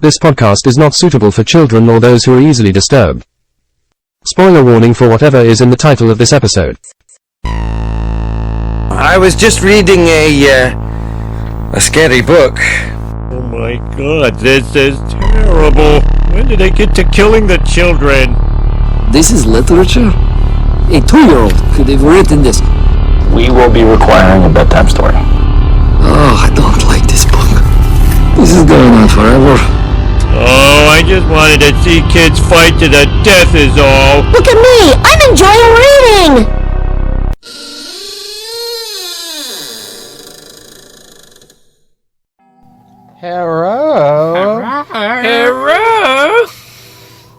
This podcast is not suitable for children or those who are easily disturbed. Spoiler warning for whatever is in the title of this episode. I was just reading a scary book. Oh my god, this is terrible. When did they get to killing the children? This is literature? A 2-year-old could have written this. We will be requiring a bedtime story. Oh, I don't like this book. This is going on forever. Oh, I just wanted to see kids fight to the death is all. Look at me! I'm enjoying reading! Hello.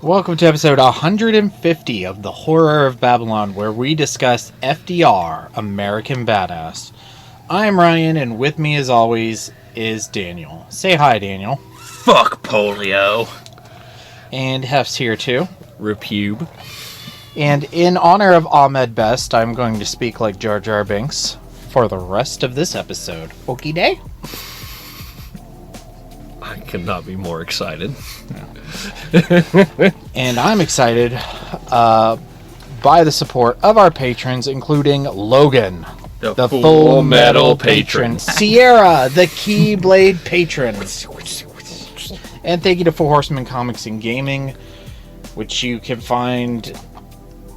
Welcome to episode 150 of The Horror of Babylon, where we discuss FDR, American Badass. I'm Ryan, and with me as always is Daniel. Say hi, Daniel. Fuck polio. And Hef's here too. Repube. And in honor of Ahmed Best, I'm going to speak like Jar Jar Binks for the rest of this episode. Okie day? I cannot be more excited. And I'm excited by the support of our patrons, including Logan, the Full Metal patron, Sierra, the Keyblade patron, and thank you to Four Horsemen Comics and Gaming, which you can find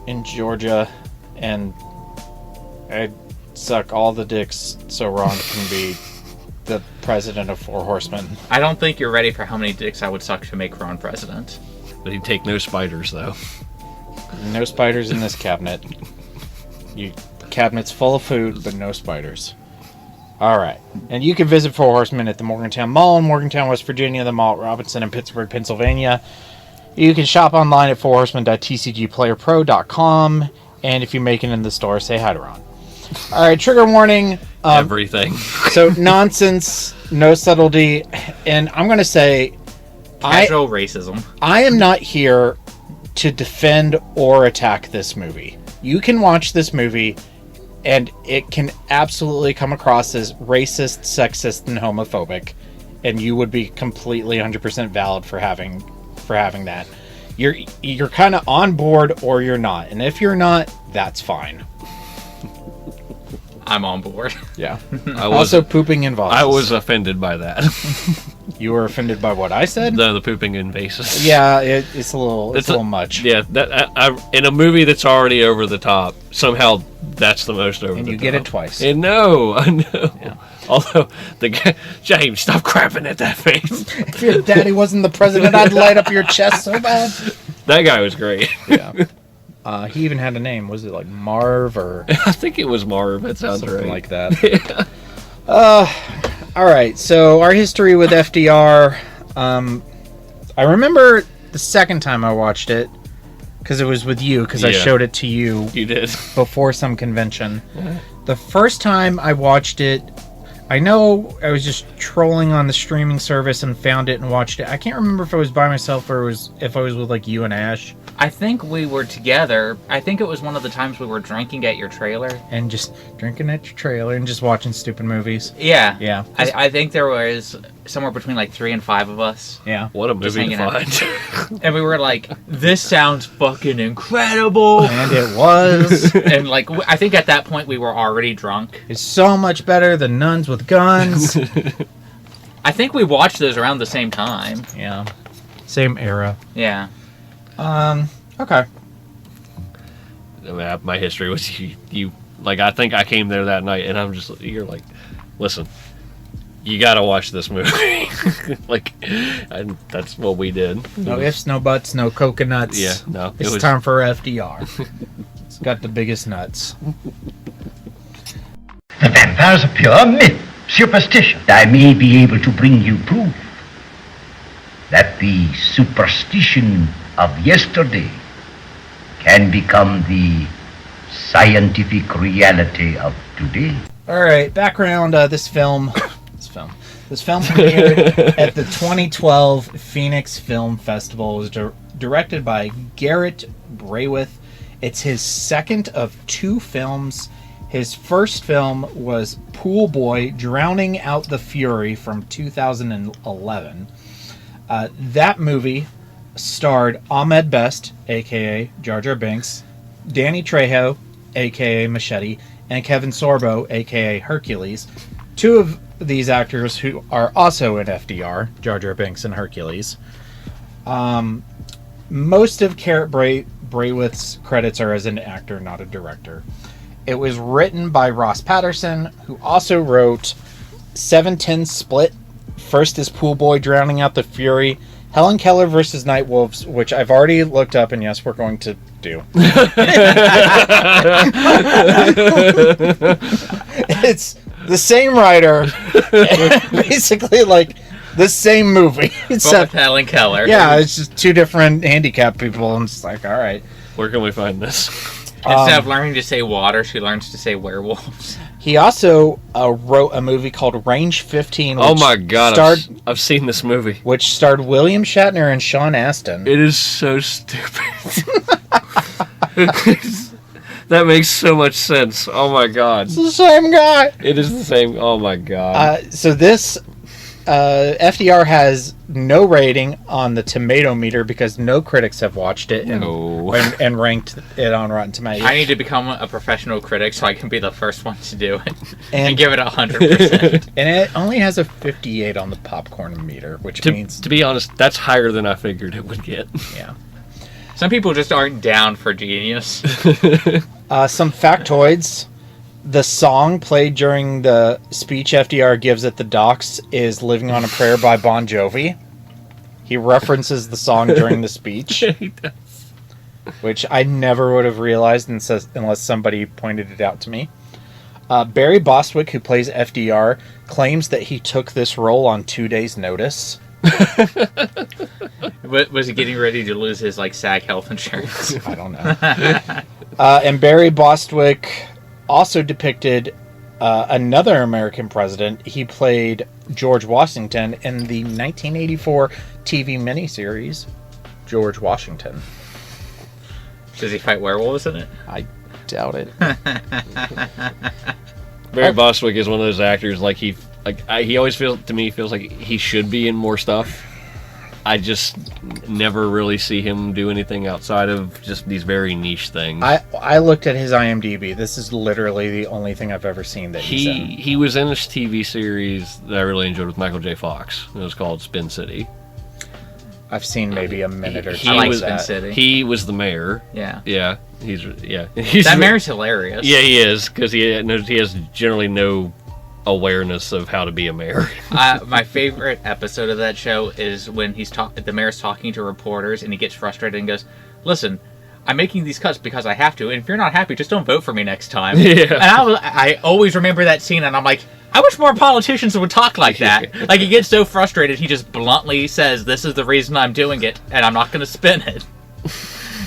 in Georgia, and I suck all the dicks so Ron can be the president of Four Horsemen. I don't think you're ready for how many dicks I would suck to make Ron president. But he'd take no spiders, though. No spiders in this cabinet. Cabinet's full of food, but no spiders. Alright. And you can visit Four Horsemen at the Morgantown Mall in Morgantown, West Virginia, the Mall at Robinson in Pittsburgh, Pennsylvania. You can shop online at fourhorsemen.tcgplayerpro.com. And if you make it in the store, say hi to Ron. Alright, trigger warning. Everything. So, nonsense, no subtlety, and I'm going to say... Casual racism. I am not here to defend or attack this movie. You can watch this movie, and it can absolutely come across as racist, sexist, and homophobic, and you would be completely 100% valid for having that. You're kind of on board, or you're not, and if you're not, that's fine. I'm on board. Yeah. Also, pooping in vases. I was offended by that. You were offended by what I said? No, the pooping in vases. Yeah, it's a little much. Yeah, in a movie that's already over the top, somehow that's the most over the top. And you get it twice. And no, I know. Yeah. Although, James, stop crapping at that face. If your daddy wasn't the president, I'd light up your chest so bad. That guy was great. Yeah. He even had a name. Was it like Marv or... I think it was Marv. That sounds something right. like that. Yeah. Alright, so our history with FDR. I remember the second time I watched it, because it was with you, because I showed it to you. You did. Before some convention. The first time I watched it, I know I was just trolling on the streaming service and found it and watched it. I can't remember if I was by myself or if I was with like you and Ash. I think we were together. I think it was one of the times we were drinking at your trailer. And just drinking at your trailer and just watching stupid movies. Yeah. Yeah. I think there was somewhere between like 3 and 5 of us. Yeah. What a movie to find. And we were like, this sounds fucking incredible. And it was. And like, I think at that point we were already drunk. It's so much better than Nuns with Guns. I think we watched those around the same time. Yeah. Same era. Yeah. Okay. My history was you like, I think I came there that night and you're like, listen, you gotta watch this movie. Like, and that's what we did. No ifs, no buts, no coconuts. Yeah, no. It's time for FDR. It's got the biggest nuts. The vampire's a pure myth, superstition. I may be able to bring you proof that the superstition of yesterday can become the scientific reality of today. Alright, background, this film premiered at the 2012 Phoenix Film Festival. It was directed by Garrett Brayworth. It's his second of 2 films. His first film was Pool Boy: Drowning Out the Fury from 2011. That movie starred Ahmed Best, a.k.a. Jar Jar Binks, Danny Trejo, a.k.a. Machete, and Kevin Sorbo, a.k.a. Hercules. Two of these actors who are also in FDR, Jar Jar Binks and Hercules. Most of Carrot Brayworth's credits are as an actor, not a director. It was written by Ross Patterson, who also wrote 7-10 Split, First is Pool Boy Drowning Out the Fury, Helen Keller versus Nightwolves, which I've already looked up, and yes, we're going to do. It's the same writer, basically like the same movie. Except with Helen Keller. Yeah, it's just two different handicapped people, and it's like, all right. Where can we find this? Instead of learning to say water, she learns to say werewolves. He also wrote a movie called Range 15. Oh my god, I've seen this movie. Which starred William Shatner and Sean Astin. It is so stupid. That makes so much sense. Oh my god. It's the same guy. It is the same. Oh my god. So this FDR has no rating on the tomato meter because no critics have watched it and ranked it on Rotten Tomatoes. I need to become a professional critic so I can be the first one to do it and give it 100%. And it only has a 58 on the popcorn meter, which means... To be honest, that's higher than I figured it would get. Yeah. Some people just aren't down for genius. Some factoids. The song played during the speech FDR gives at the docks is Living on a Prayer by Bon Jovi. He references the song during the speech. He does. Which I never would have realized unless somebody pointed it out to me. Barry Bostwick, who plays FDR, claims that he took this role on 2 days' notice. Was he getting ready to lose his SAG health insurance? I don't know. And Barry Bostwick also depicted another American president. He played George Washington in the 1984 TV miniseries George Washington. Does he fight werewolves in it? I doubt it. Barry Bostwick is one of those actors he always feels like he should be in more stuff. I just never really see him do anything outside of just these very niche things. I looked at his IMDb. This is literally the only thing I've ever seen that he's in. He was in this TV series that I really enjoyed with Michael J. Fox. It was called Spin City. I've seen maybe a minute or two. I like Spin City. He was the mayor. Yeah. Yeah. That mayor's hilarious. Yeah, he is, because he has generally no awareness of how to be a mayor. My favorite episode of that show is when the mayor's talking to reporters and he gets frustrated and goes, "Listen, I'm making these cuts because I have to, and if you're not happy, just don't vote for me next time." Yeah. And I always remember that scene, and I'm like, I wish more politicians would talk like that. He gets so frustrated, he just bluntly says, "This is the reason I'm doing it, and I'm not going to spin it.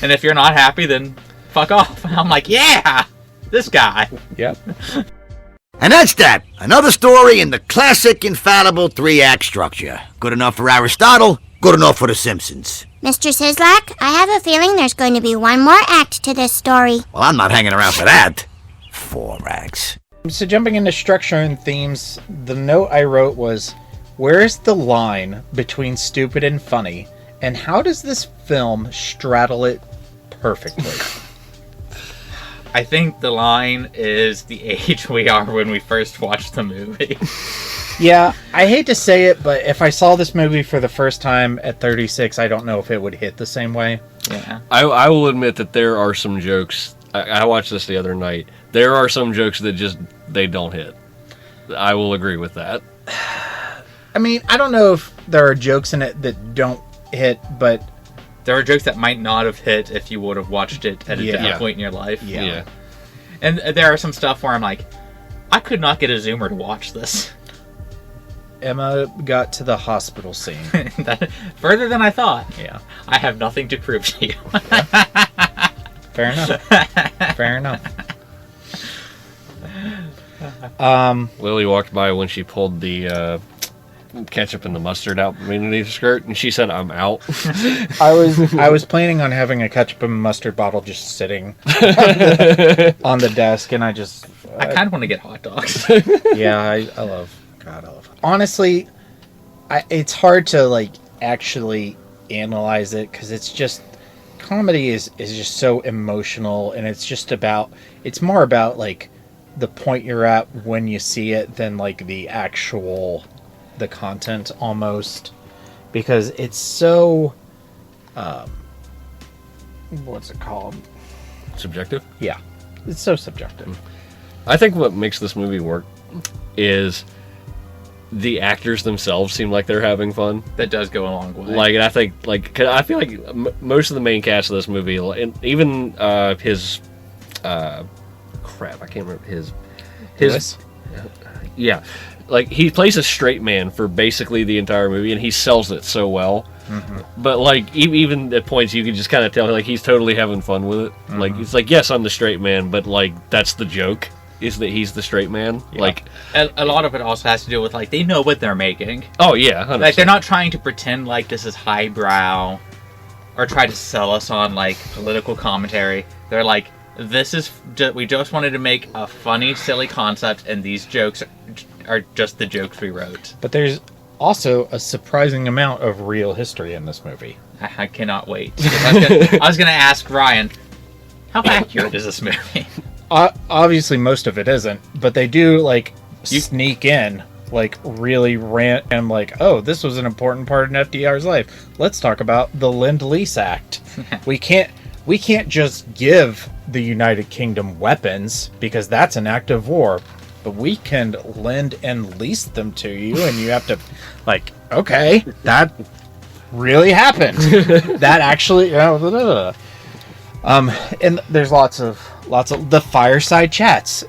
And if you're not happy, then fuck off." And I'm like, yeah, this guy. Yep. And that's that. Another story in the classic, infallible 3-act structure. Good enough for Aristotle, good enough for The Simpsons. Mr. Sislak, I have a feeling there's going to be one more act to this story. Well, I'm not hanging around for that. 4 acts. So jumping into structure and themes, the note I wrote was, where is the line between stupid and funny, and how does this film straddle it perfectly? I think the line is the age we are when we first watched the movie. Yeah, I hate to say it, but if I saw this movie for the first time at 36, I don't know if it would hit the same way. Yeah. I will admit that there are some jokes. I watched this the other night. There are some jokes that they don't hit. I will agree with that. I mean, I don't know if there are jokes in it that don't hit, but there are jokes that might not have hit if you would have watched it at a different point in your life. Yeah. And there are some stuff where I'm like, I could not get a Zoomer to watch this. Emma got to the hospital scene. Further than I thought. Yeah. I have nothing to prove to you. Fair enough. Fair enough. Lily walked by when she pulled the ketchup and the mustard out beneath her skirt, and she said, "I'm out." I was planning on having a ketchup and mustard bottle just sitting on the desk, and I kind of want to get hot dogs. Yeah, I love. God, I love. Honestly, it's hard to actually analyze it, because it's just, comedy is just so emotional, and it's more about like the point you're at when you see it than like the content almost, because it's so what's it called? Subjective? Yeah, it's so subjective. I think what makes this movie work is the actors themselves seem like they're having fun. That does go a long way. Like, I think, like, 'cause I feel like most of the main cast of this movie, and even his, crap, I can't remember his, yeah, like, he plays a straight man for basically the entire movie, and he sells it so well. Mm-hmm. But like, even at points, you can just kind of tell, like, he's totally having fun with it. Mm-hmm. Like, it's like, yes, I'm the straight man, but like, that's the joke. Is that he's the straight man? Yeah. Like, a lot of it also has to do with, like, they know what they're making. Oh yeah, 100%. Like, they're not trying to pretend like this is highbrow or try to sell us on like political commentary. They're like, we just wanted to make a funny, silly concept, and these jokes are just the jokes we wrote. But there's also a surprising amount of real history in this movie. I cannot wait. I was gonna ask Ryan, how accurate is this movie? Obviously, most of it isn't, but they do like sneak in, like really rant and like, oh, this was an important part in FDR's life. Let's talk about the Lend-Lease Act. we can't just give the United Kingdom weapons because that's an act of war, but we can lend and lease them to you, and you have to, like, okay, that really happened. That actually, and there's lots of the fireside chats.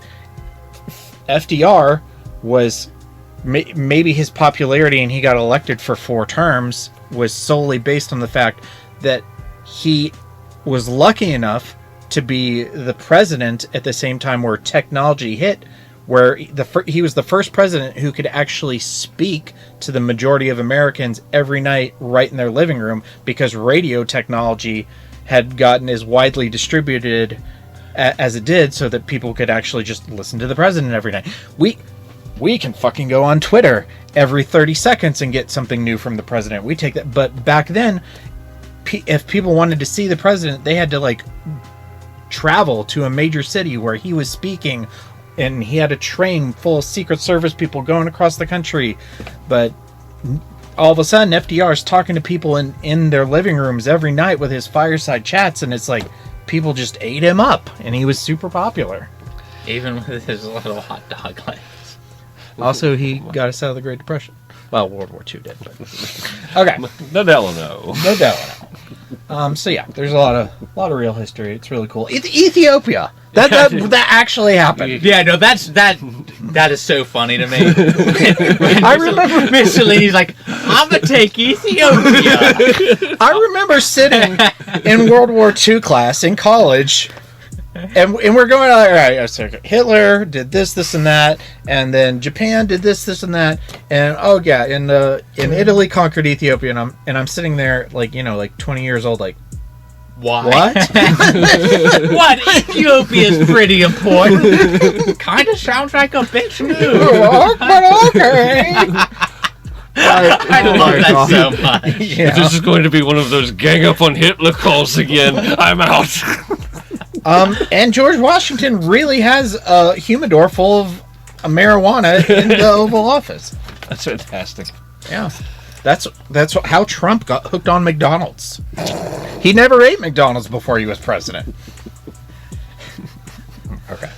FDR was maybe his popularity, and he got elected for 4 terms, was solely based on the fact that he was lucky enough to be the president at the same time where technology hit, where he was the first president who could actually speak to the majority of Americans every night right in their living room, because radio technology had gotten as widely distributed as it did, so that people could actually just listen to the president every night. We can fucking go on Twitter every 30 seconds and get something new from the president. We take that. But back then, if people wanted to see the president, they had to like travel to a major city where he was speaking, and he had a train full of Secret Service people going across the country. But all of a sudden, FDR's talking to people in their living rooms every night with his fireside chats, and it's like people just ate him up, and he was super popular. Even with his little hot dog legs. Also, he got us out of the Great Depression. Well, World War II did, but okay. No Delano. No Delano. So yeah, there's a lot of real history. It's really cool. Ethiopia. That actually happened. Yeah, no, that is so funny to me. I remember Mussolini's like, I'm gonna take Ethiopia. I remember sitting in World War II class in college, and we're going, all right, Hitler did this, and that, and then Japan did this, and that, and oh yeah, in Italy conquered Ethiopia, and I'm sitting there like, like 20 years old, like, why? What? What? Ethiopia's pretty important. Kind of sounds like a bitch move. But okay. I love that so much. Yeah. This is going to be one of those gang up on Hitler calls again. I'm out. And George Washington really has a humidor full of marijuana in the Oval Office. That's fantastic. Yeah. That's how Trump got hooked on McDonald's. He never ate McDonald's before he was president. Okay.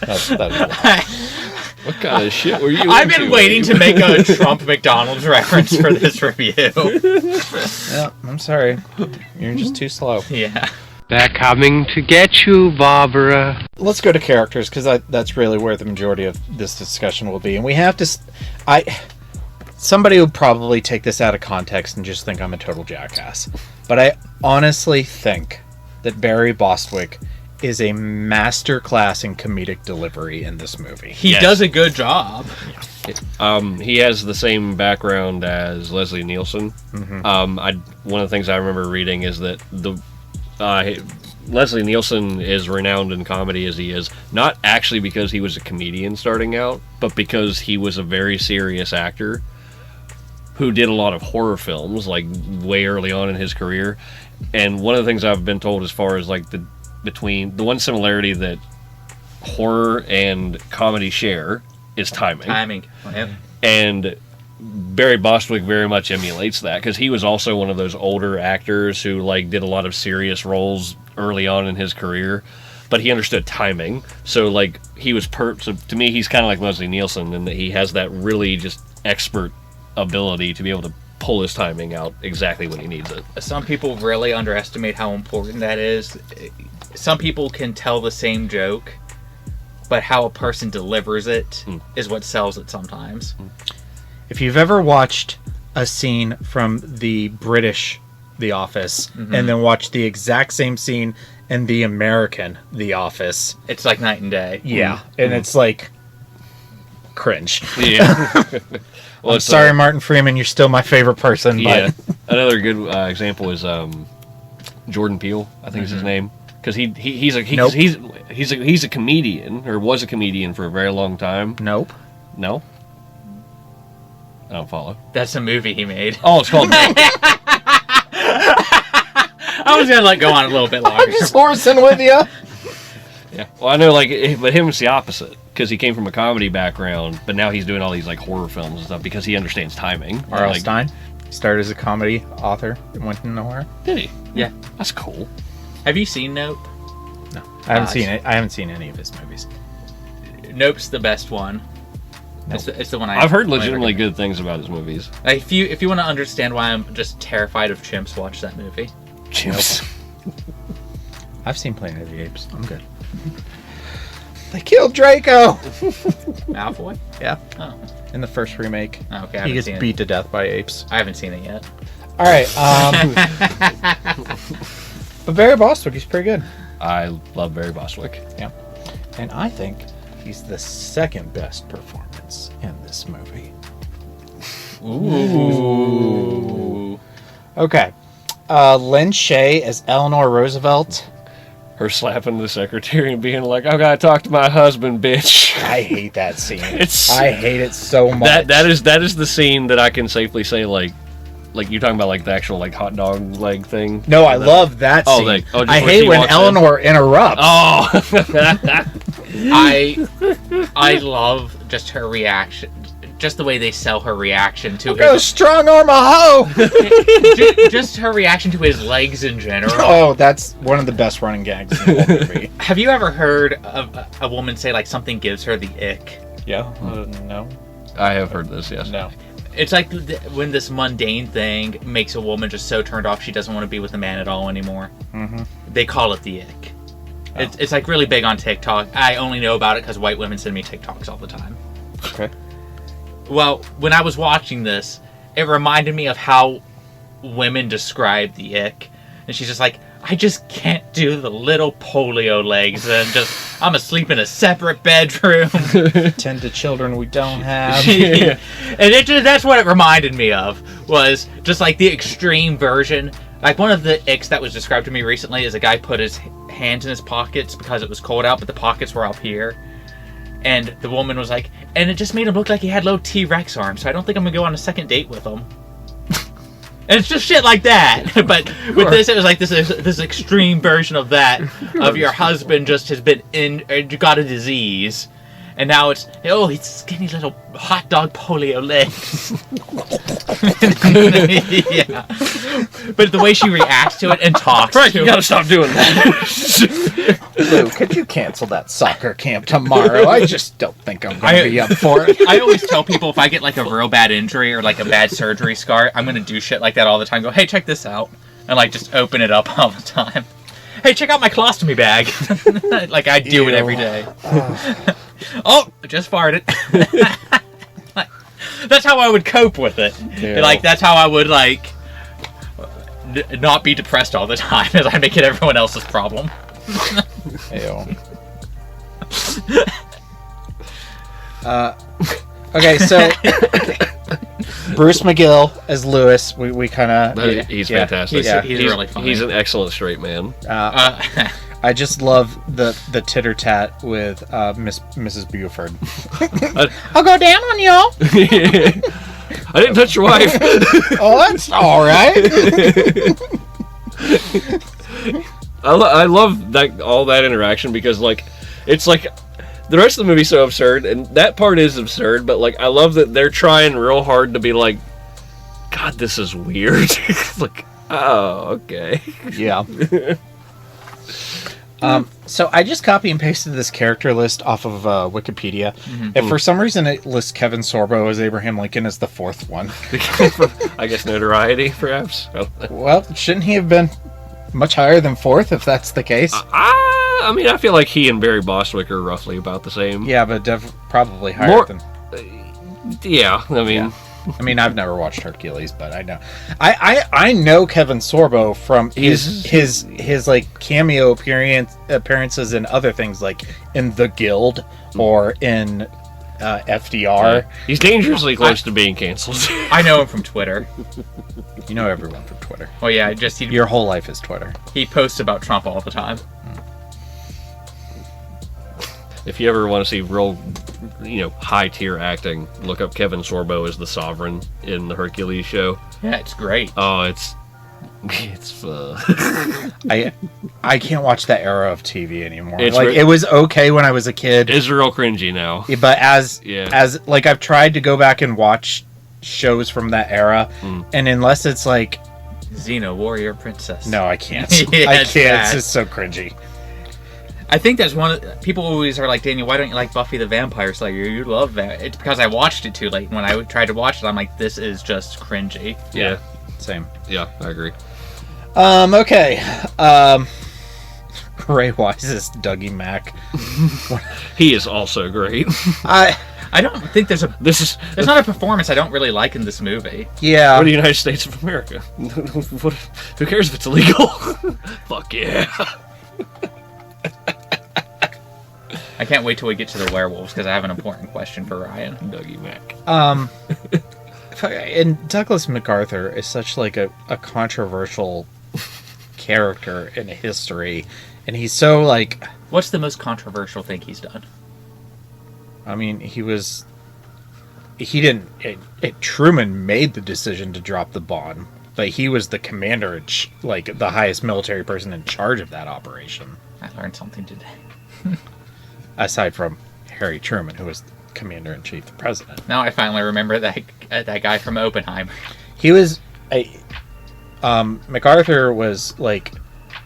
What kind of shit were you I've been waiting to make a Trump McDonald's reference for this review. Yeah, I'm sorry. You're just too slow. Yeah. They're coming to get you, Barbara. Let's go to characters, because that's really where the majority of this discussion will be. And we have to... Somebody would probably take this out of context and just think I'm a total jackass. But I honestly think that Barry Bostwick is a masterclass in comedic delivery in this movie. He does a good job. He has the same background as Leslie Nielsen. Mm-hmm. One of the things I remember reading is that Leslie Nielsen is renowned in comedy as he is, not actually because he was a comedian starting out, but because he was a very serious actor who did a lot of horror films, like way early on in his career. And one of the things I've been told as far as like the one similarity that horror and comedy share is timing. Timing. Yep. And Barry Bostwick very much emulates that, because he was also one of those older actors who like did a lot of serious roles early on in his career, but he understood timing. So like he was so to me he's kind of like Leslie Nielsen in that he has that really just expert ability to be able to pull his timing out exactly when he needs it. Some people really underestimate how important that is. Some people can tell the same joke, but how a person delivers it is what sells it sometimes. If you've ever watched a scene from the British The Office and then watched the exact same scene in the American The Office, it's like night and day. Yeah, and it's like cringe. Yeah. Well, I'm sorry, Martin Freeman, you're still my favorite person. Yeah. But Another good example is Jordan Peele, I think is his name, because he's a comedian, or was a comedian for a very long time. Nope. No. I don't follow. That's a movie he made. Oh, it's called. I was gonna go on a little bit longer. I'm just horsing with you. Yeah. Well, I know, but him is the opposite, because he came from a comedy background, but now he's doing all these like horror films and stuff because he understands timing. R.L. Stein started as a comedy author and went into horror. Did he? Yeah. That's cool. Have you seen Nope? No, I haven't seen it. I haven't seen any of his movies. Nope's the best one. Nope. It's the one I've heard legitimately good things about his movies. If you want to understand why I'm just terrified of chimps, watch that movie. Chimps. I've seen Planet of the Apes. I'm good. They killed Draco. Malfoy? Yeah. Oh. In the first remake. Oh, okay. He gets beat to death by apes. I haven't seen it yet. All right. But Barry Bostwick, he's pretty good. I love Barry Bostwick. Yeah. And I think he's the second best performance in this movie. Ooh. Okay. Lynn Shay as Eleanor Roosevelt. Her slapping the secretary and being like, "I gotta talk to my husband, bitch." I hate that scene. I hate it so much. That is the scene that I can safely say like you're talking about like the actual like hot dog leg thing. No, I love that scene. I hate when Eleanor interrupts. Oh. I love just her reaction. Just the way they sell her reaction to his strong arm a hoe. Just her reaction to his legs in general. Oh, that's one of the best running gags in the whole movie. Have you ever heard of a woman say like something gives her the ick? Yeah. No. I have heard this. Yes. No. It's like when this mundane thing makes a woman just so turned off she doesn't want to be with a man at all anymore. Mm-hmm. They call it the ick. Oh. It's like really big on TikTok. I only know about it because white women send me TikToks all the time. Okay. Well, when I was watching this, it reminded me of how women describe the ick. And she's just like, I just can't do the little polio legs and I'm asleep in a separate bedroom. Tend to children we don't have. And that's what it reminded me of, was just like the extreme version. Like one of the icks that was described to me recently is a guy put his hands in his pockets because it was cold out, but the pockets were up here. And the woman was like, and it just made him look like he had low T-Rex arms, so I don't think I'm going to go on a second date with him. And it's just shit like that. But with this, it was like this extreme version of that, of your husband just has been got a disease. And now it's, oh, he's skinny little hot dog polio legs. Yeah. But the way she reacts to it and talks Frank, you gotta stop doing that. Lou, could you cancel that soccer camp tomorrow? I just don't think I'm going to be up for it. I always tell people if I get like a real bad injury or like a bad surgery scar, I'm going to do shit like that all the time. Go, hey, check this out. And like just open it up all the time. Hey, check out my colostomy bag. Like I do it every day. Oh, just farted. That's how I would cope with it. Ew. Like that's how I would like not be depressed all the time, as I make it everyone else's problem. Ew. Okay, so Bruce McGill as Lewis. We kind of he's fantastic. He's really funny. He's an excellent straight man. I just love the titter tat with Mrs. Buford. I'll go down on y'all. I didn't touch your wife. Oh, that's all right. I love that all that interaction because like it's like the rest of the movie's so absurd and that part is absurd, but like I love that they're trying real hard to be like, God, this is weird. It's like, oh, okay. Yeah. So I just copy and pasted this character list off of Wikipedia, and for some reason it lists Kevin Sorbo as Abraham Lincoln as the fourth one. I guess notoriety, perhaps. Well, shouldn't he have been much higher than fourth if that's the case? I mean, I feel like he and Barry Bostwick are roughly about the same. Yeah, but probably higher than. Yeah, I mean. Yeah. I mean, I've never watched Hercules, but I know. I know Kevin Sorbo from his like cameo appearances in other things, like in The Guild or in FDR. Yeah. He's dangerously close to being canceled. I know him from Twitter. You know everyone from Twitter. Oh yeah, your whole life is Twitter. He posts about Trump all the time. If you ever want to see real, high tier acting, look up Kevin Sorbo as the Sovereign in the Hercules show. Yeah, it's great. Oh, it's I can't watch that era of TV anymore. It's it was okay when I was a kid. It's real cringy now. But as like I've tried to go back and watch shows from that era, and unless it's like Xena Warrior Princess. No, I can't. Yeah, I can't. It's just so cringy. I think that's people always are like, Daniel, why don't you like Buffy the Vampire Slayer? You love that. It's because I watched it too late. When I tried to watch it, I'm like, this is just cringy. Yeah. Same. Yeah, I agree. Okay. Ray Wise's Dougie Mack. He is also great. I don't think there's not a performance I don't really like in this movie. Yeah. We're the United States of America. Who cares if it's illegal? Fuck yeah. I can't wait till we get to the werewolves because I have an important question for Ryan. Dougie Mack. And Douglas MacArthur is such like a controversial character in history, and he's so like. What's the most controversial thing he's done? I mean, Truman made the decision to drop the bomb, but he was the commander, like the highest military person in charge of that operation. I learned something today. Aside from Harry Truman, who was commander-in-chief, the president. Now I finally remember that guy from Oppenheimer. He was MacArthur was like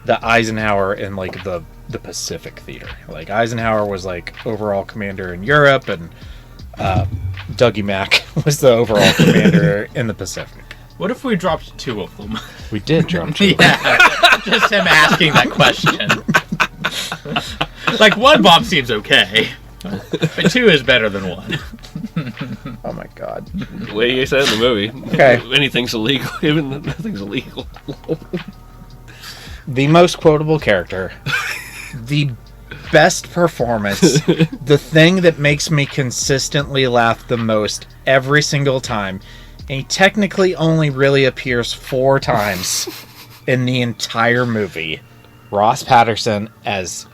the Eisenhower in like the Pacific theater. Like Eisenhower was like overall commander in Europe, and Dougie Mack was the overall commander in the Pacific. What if we dropped two of them? We did drop two. Yeah, just him asking that question. Like, one bomb seems okay, but two is better than one. Oh my god. The way you said in the movie. Okay. Anything's illegal. Even nothing's illegal. The most quotable character. The best performance. The thing that makes me consistently laugh the most every single time. And he technically only really appears 4 times in the entire movie. Ross Patterson as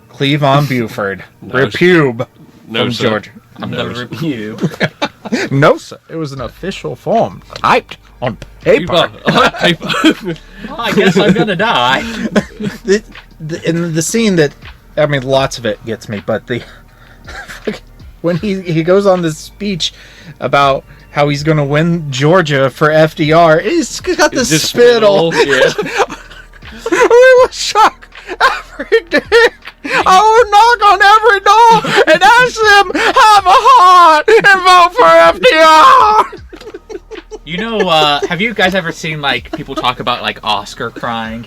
Cleavon Buford, Repube from Georgia. I'm the Repube. No, sir. It was an official form typed on paper. Well, I guess I'm gonna die. In the scene that, I mean, lots of it gets me, but when he goes on this speech about how he's gonna win Georgia for FDR, he's got the spittle. Yeah. We will shock every dick. I will knock on every door and ask them have a heart and vote for FDR. You know, have you guys ever seen like people talk about like Oscar crying?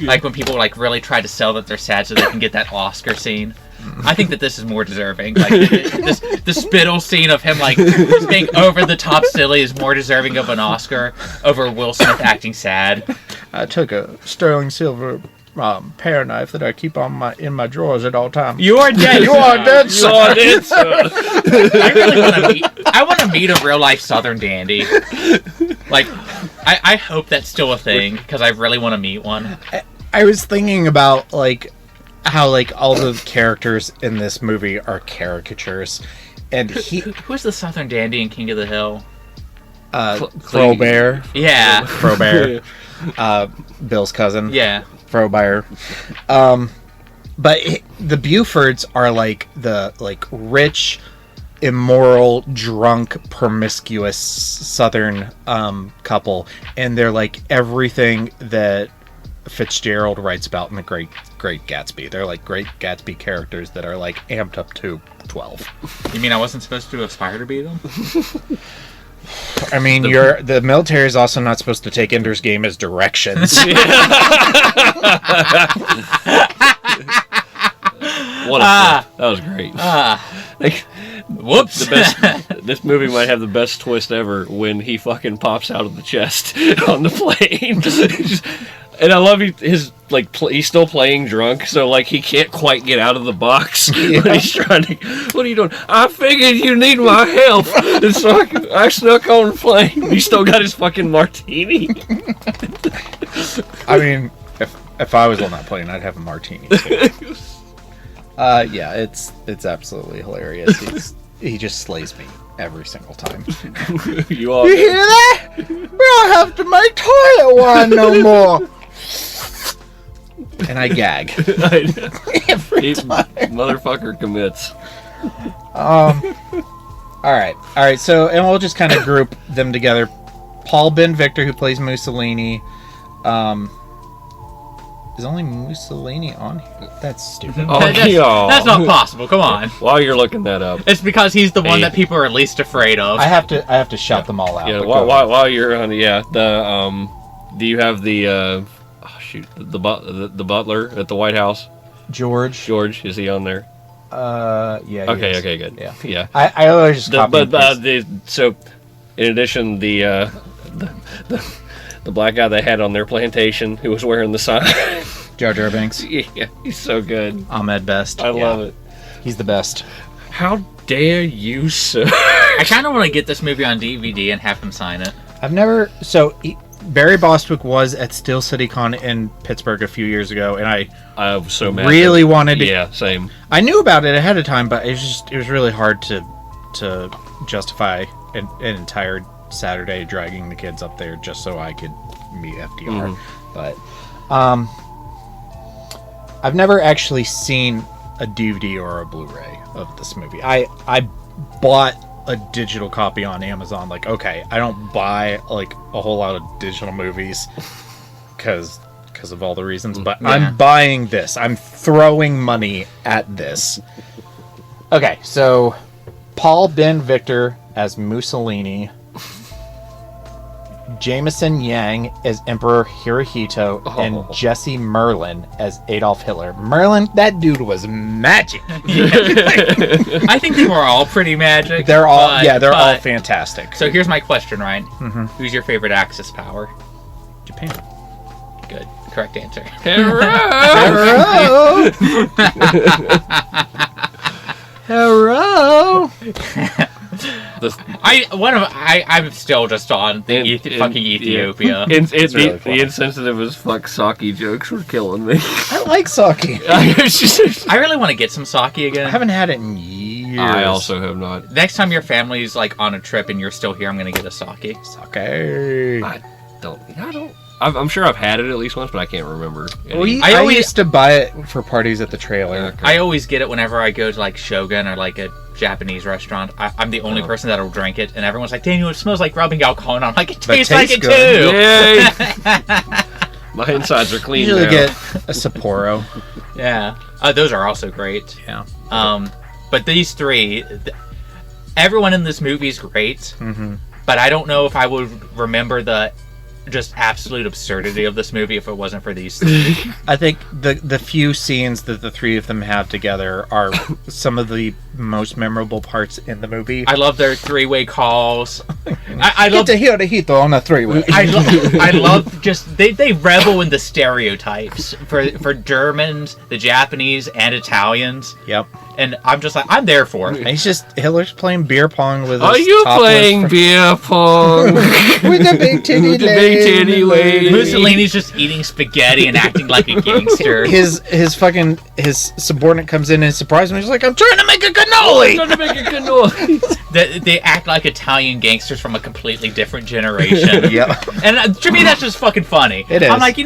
Like when people like really try to sell that they're sad so they can get that Oscar scene. I think that this is more deserving. Like the spittle scene of him like being over the top silly is more deserving of an Oscar over Will Smith acting sad. I took a sterling silver pear knife that I keep in my drawers at all times. You are dead. You are dead, sir. You are dead, sir. I want to meet a real life Southern dandy. Like, I hope that's still a thing because I really want to meet one. I was thinking about like how like all the characters in this movie are caricatures, and who's the Southern dandy in King of the Hill? Crowbear. Yeah. Crowbear. Bill's cousin. Yeah. Crowbear. But the Bufords are like the rich, immoral, drunk, promiscuous Southern couple, and they're like everything that Fitzgerald writes about in the Great Gatsby. They're like Great Gatsby characters that are like amped up to 12. You mean I wasn't supposed to aspire to be them? I mean, the military is also not supposed to take Ender's Game as directions. What a twist. That was great. Whoops. This movie might have the best twist ever when he fucking pops out of the chest on the plane. And I love he's still playing drunk, so like he can't quite get out of the box. Yeah. When he's trying to. What are you doing? I figured you need my help, and so I snuck on the plane. He still got his fucking martini. I mean, if I was on that plane, I'd have a martini too. Yeah, it's absolutely hilarious. He just slays me every single time. You hear that? We don't have to make toilet wine no more. And I gag. Every time. Motherfucker commits. All right. So, and we'll just kind of group them together. Paul Ben Victor, who plays Mussolini. Is only Mussolini on here? That's stupid. That's not possible. Come on. While you're looking that up, it's because he's the one that people are least afraid of. I have to shout them all out. Yeah. While you're on, do you have the the butler at the White House? George, is he on there? Yeah. Okay, good. Yeah. I always just so, in addition, the black guy they had on their plantation who was wearing the sign. Jar Jar Binks. Yeah, he's so good. Ahmed Best. I love it. He's the best. How dare you, sir? I kind of want to get this movie on DVD and have him sign it. Barry Bostwick was at Steel City Con in Pittsburgh a few years ago, and I was so mad. Really wanted to. Yeah, same. I knew about it ahead of time, but it was really hard to justify an entire Saturday dragging the kids up there just so I could meet FDR. But I've never actually seen a DVD or a Blu-ray of this movie. I bought a digital copy on Amazon. Like, okay, I don't buy like a whole lot of digital movies because of all the reasons, but yeah. I'm buying this. I'm throwing money at this. Okay, so Paul Ben Victor as Mussolini, Jameson Yang as Emperor Hirohito, and Jesse Merlin as Adolf Hitler. Merlin, that dude was magic. I think they were all pretty magic. They're all all fantastic. So here's my question, Ryan. Mm-hmm. Who's your favorite Axis power? Japan. Good. Correct answer. Hello. Hello. I'm still just on the fucking Ethiopia. The insensitive as fuck sake jokes were killing me. I like sake. I really want to get some sake again. I haven't had it in years. I also have not. Next time your family's like on a trip and you're still here, I'm gonna get a sake. Sake. I'm sure I've had it at least once, but I can't remember. I used to buy it for parties at the trailer. Okay. I always get it whenever I go to like Shogun or like a Japanese restaurant. I'm the only person that'll drink it, and everyone's like, "Daniel, it smells like rubbing alcohol," and I'm like, "It tastes like it too." Yay! My insides are clean. Usually now. Get a Sapporo. Yeah, those are also great. Yeah. But these three, everyone in this movie is great. Mm-hmm. But I don't know if I would remember the just absolute absurdity of this movie if it wasn't for these three. I think the few scenes that the three of them have together are some of the most memorable parts in the movie. I love their three-way calls. I love to hear the Hito on a three-way. I love just they revel in the stereotypes for Germans, the Japanese, and Italians. Yep. And I'm just like, I'm there for it. Hitler's playing beer pong with us. Are you playing beer pong? With the big titty lady. titty wait. Mussolini's just eating spaghetti and acting like a gangster. His subordinate comes in and surprises him. He's like, I'm trying to make a cannoli. They act like Italian gangsters from a completely different generation. Yeah. And to me, that's just fucking funny. It is. I'm like,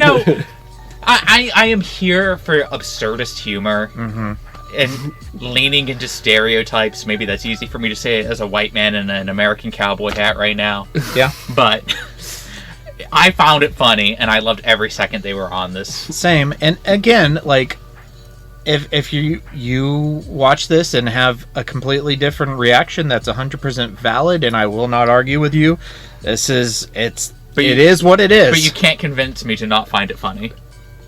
I am here for absurdist humor. Mm-hmm. And leaning into stereotypes. Maybe that's easy for me to say as a white man in an American cowboy hat right now. Yeah. But I found it funny, and I loved every second they were on this. Same. And again, like, if you watch this and have a completely different reaction, that's 100% valid, and I will not argue with you. It is what it is. But you can't convince me to not find it funny.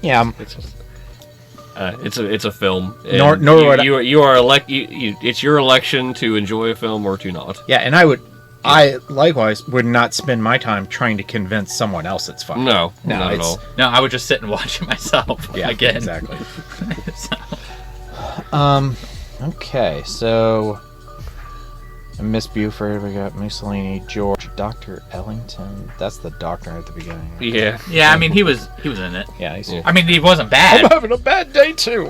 Yeah. It's a film. Nor would it's your election to enjoy a film or to not. Yeah, and I likewise would not spend my time trying to convince someone else it's funny. No, not at all. No, I would just sit and watch it myself. Yeah, again. Exactly. Okay, so Miss Buford, we got Mussolini, George, Dr. Ellington. That's the doctor at the beginning. Yeah. Yeah, I mean, he was in it. Yeah, I mean, he wasn't bad. I'm having a bad day, too.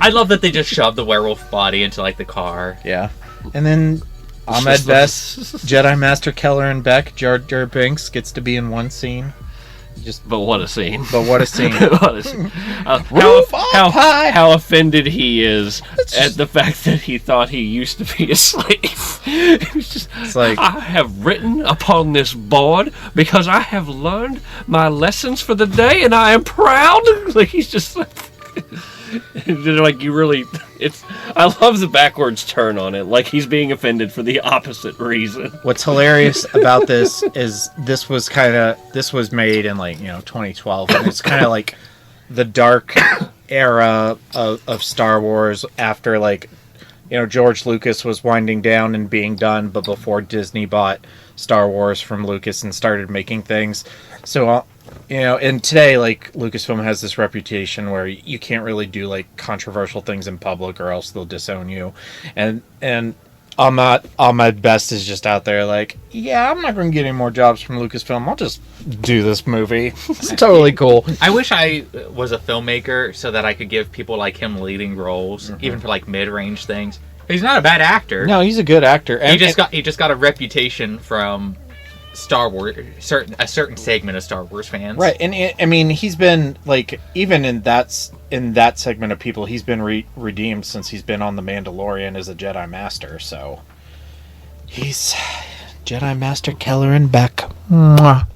I love that they just shoved the werewolf body into, like, the car. Yeah. And then Ahmed Best, Jedi Master Keller and Beck, Jar Jar Binks gets to be in one scene. But what a scene. What a scene. How offended he is at the fact that he thought he used to be a slave. It's like, I have written upon this board because I have learned my lessons for the day and I am proud. Like, he's just like... like, you really... I love the backwards turn on it. Like, he's being offended for the opposite reason. What's hilarious about this is this was made in, like, 2012, and it's kind of like the dark era of Star Wars after, like, George Lucas was winding down and being done, but before Disney bought Star Wars from Lucas and started making things. So, and today, like, Lucasfilm has this reputation where you can't really do, like, controversial things in public or else they'll disown you. And Ahmed Best is just out there like, yeah, I'm not going to get any more jobs from Lucasfilm. I'll just do this movie. It's totally cool. I wish I was a filmmaker so that I could give people like him leading roles, even for, like, mid-range things. He's not a bad actor. No, he's a good actor. He just got a reputation from Star Wars, a certain segment of Star Wars fans, right? And I mean, he's been, like, even in that segment of people, he's been redeemed since he's been on The Mandalorian as a Jedi Master. So he's Jedi Master Keller and Beck. Mwah.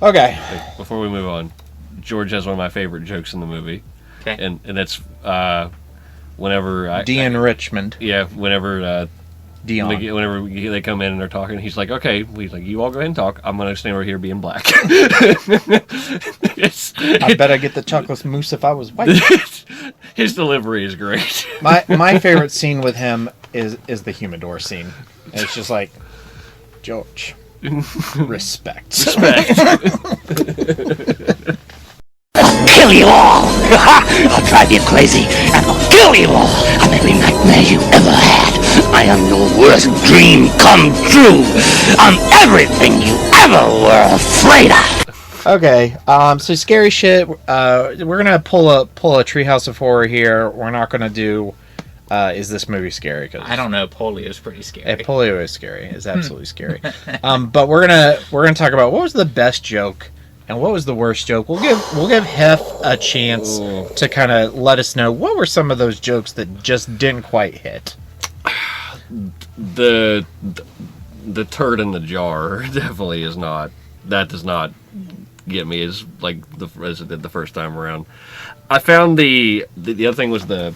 Okay. Before we move on, George has one of my favorite jokes in the movie, and that's whenever Dean Richmond. Yeah, whenever. Dion. Whenever they come in and they're talking, he's like, okay, he's like, you all go ahead and talk. I'm going to stand over here being black. I bet I get the chocolate mousse if I was white. His delivery is great. My favorite scene with him is the humidor scene. And it's just like, George, respect. I'll kill you all! I'll drive you crazy, and I'll kill you all! I'm every nightmare you ever had. I am your worst dream come true. I'm everything you ever were afraid of. Okay, so scary shit. We're gonna pull a Treehouse of Horror here. We're not gonna do. Is this movie scary? Cause I don't know. Polio is pretty scary. Polio is scary. It's absolutely scary. But we're gonna talk about what was the best joke. And what was the worst joke? We'll give Hef a chance to kind of let us know what were some of those jokes that just didn't quite hit. The turd in the jar definitely is not. That does not get me as it did the first time around. I found the other thing was the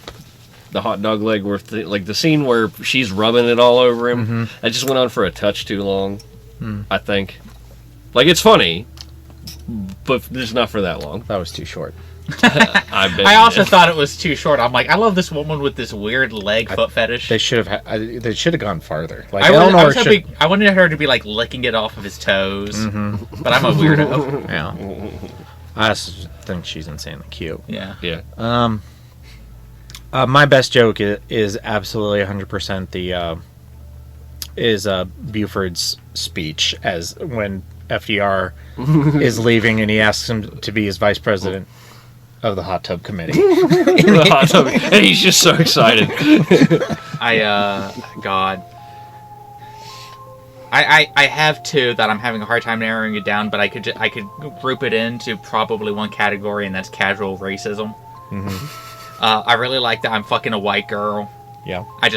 hot dog leg where the scene where she's rubbing it all over him. Mm-hmm. That just went on for a touch too long. I think. Like, it's funny. But it's not for that long. That was too short. I also thought it was too short. I'm like, I love this woman with this weird foot fetish. They should have gone farther. Like, I wanted her to be like licking it off of his toes. Mm-hmm. But I'm a weirdo. Yeah. I just think she's insanely cute. Yeah. Yeah. My best joke is absolutely 100% is Buford's speech as when FDR is leaving, and he asks him to be his vice president of the hot tub committee. The hot tub, and he's just so excited. God. I have two that I'm having a hard time narrowing it down, but I could group it into probably one category, and that's casual racism. Mm-hmm. I really like that I'm fucking a white girl. Yeah. I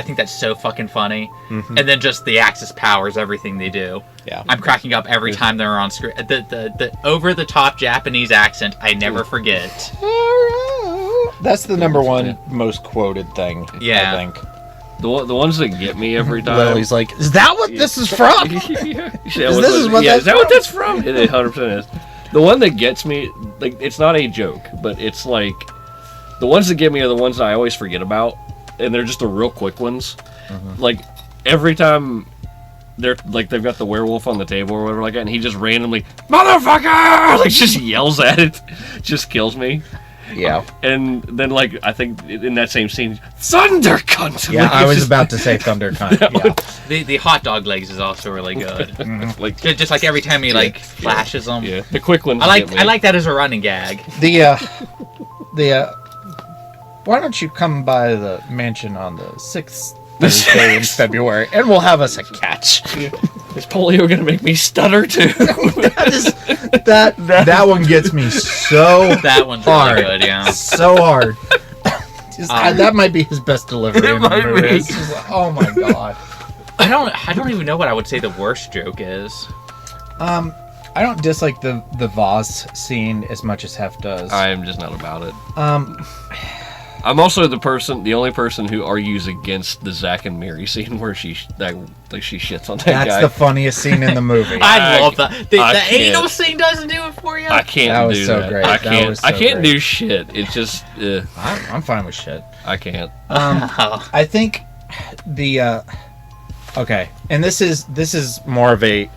think that's so fucking funny. Mm-hmm. And then just the Axis powers, everything they do. Yeah. I'm cracking up every time they're on screen. The over the top Japanese accent, I never forget. That's the number one most quoted thing. Yeah. I think. The ones that get me every time. Lily's like, is that what this is from? Is that what that's from? It 100% is. The one that gets me, like, it's not a joke, but it's like, the ones that get me are the ones that I always forget about, and they're just the real quick ones. Mm-hmm. Like, every time they've got the werewolf on the table or whatever like that, and he just randomly, motherfucker! Like, just yells at it. Just kills me. Yeah. And then, like, I think in that same scene, thunder cunt! Yeah, Like, I was just, about to say thunder cunt. Yeah. The hot dog legs is also really good. Mm-hmm. Like, just like every time he like flashes them. Yeah, the quick ones. I like that as a running gag. Why don't you come by the mansion on the 6th Thursday in February, and we'll have us a catch. Is polio gonna make me stutter too? that one gets me so That one's hard. really good, yeah. So hard. That might be his best delivery in the movie. It's just like, oh my god. I don't even know what I would say the worst joke is. I don't dislike the vase scene as much as Hef does. I am just not about it. I'm also the only person who argues against the Zack and Mary scene where she shits on that guy. That's the funniest scene in the movie. I love that. The anal scene doesn't do it for you. I can't That was do so that. great. I That can't. was so I can't great. do shit. It's just. I'm fine with shit. I can't. I think the okay, and this is more of a